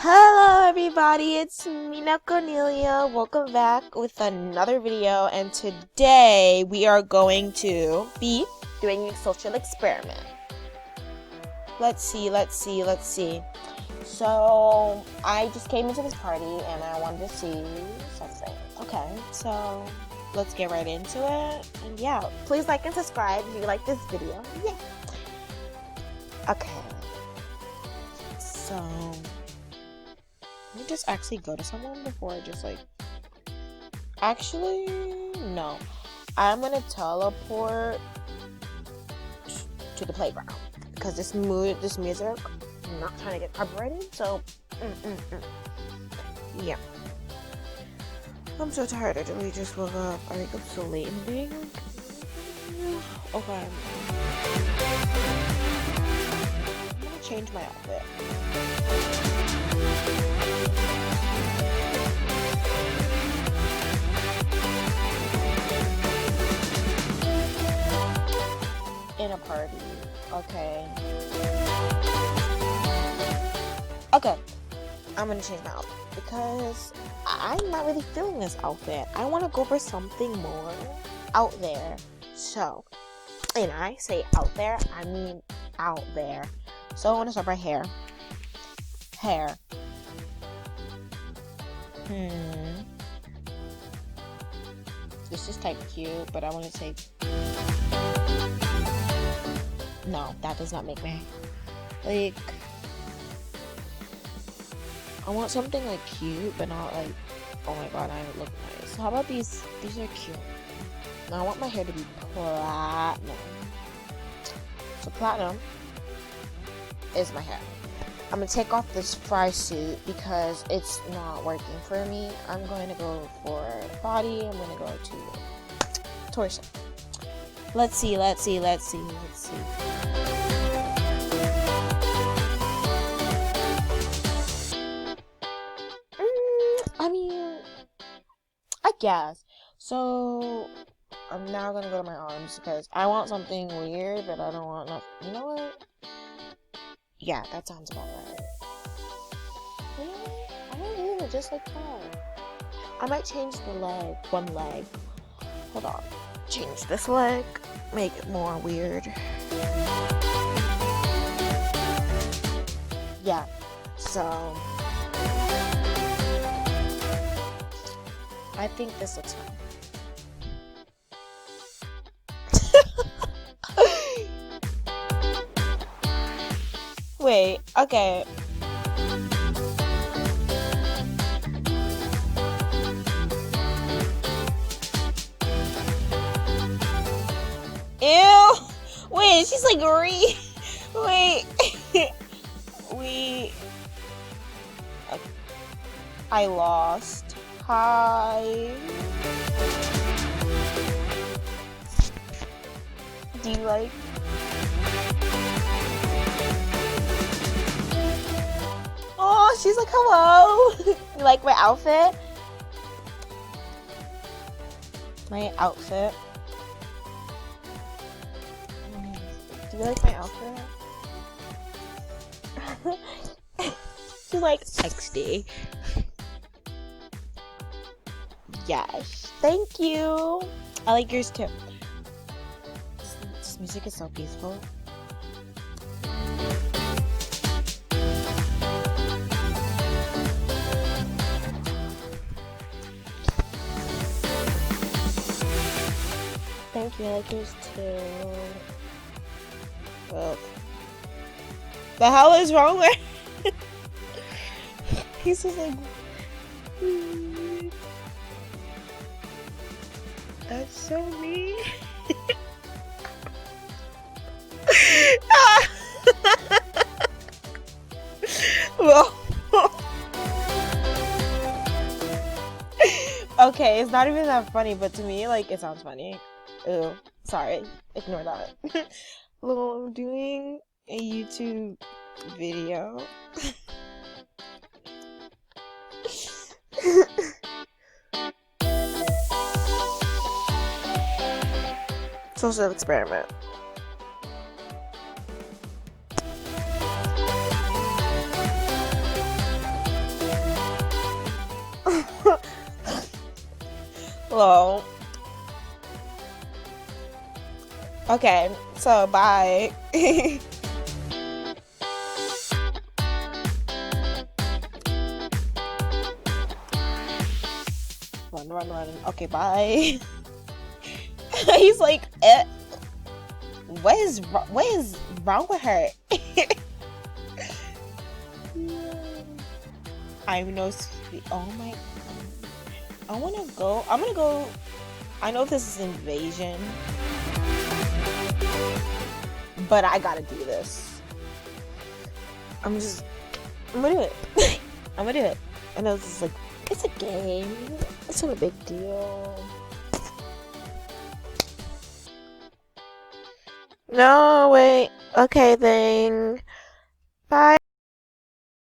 Hello everybody, it's Mina Cornelia. Welcome back with another video, and today we are going to be doing a social experiment. Let's see. So I just came into this party and I wanted to see something. Okay, so let's get right into it. And yeah, please like and subscribe if you like this video. Yeah. Okay. So let me just actually go to someone before I just actually, no. I'm gonna teleport to the playground because this music, I'm not trying to get copyrighted, so yeah. I'm so tired. I really just woke up. I think I'm so late in the day. Okay. I'm gonna change my outfit. In a party. Okay, I'm gonna change my outfit because I'm not really feeling this outfit. I want to go for something more out there. So, and I say out there, I mean out there. So I want to start by hair. This is type cute, but I want to say no, that does not make me like. I want something like cute, but not like, oh my god, I look nice. How about these? These are cute. Now I want my hair to be platinum. So platinum is my hair. I'm gonna take off this fry suit because it's not working for me. I'm going to go for body. I'm gonna go to torso. Let's see. I mean, I guess. So I'm now gonna go to my arms because I want something weird, but I don't want nothing. You know what? Yeah, that sounds about right. You know what? I don't leave it just like that. I might change the leg, one leg. Hold on. Change this leg, make it more weird. Yeah, so I think this looks fun. Wait, okay. Ew! Wait, she's like wait. I lost. Hi. Do you like? Oh, she's like, hello. You like my outfit? My outfit. Do you like my outfit? She's like, XD. Yes. Thank you. I like yours too. This music is so peaceful. Thank you. I like yours too. Well, the hell is wrong with? He's just like. That's so mean. Well, okay, it's not even that funny, but to me, like, it sounds funny. Ew, sorry, ignore that. Well, I'm doing a YouTube video. Social experiment. Well, okay, so bye. Run, run, run. Okay, bye. He's like, what is wrong with her? I'm no sweet. Oh my. I'm gonna go. I know this is invasion, but I gotta do this. I'm gonna do it. I'm gonna do it. I know this is like, it's a game. It's not a big deal. No, wait. Okay, then. Bye.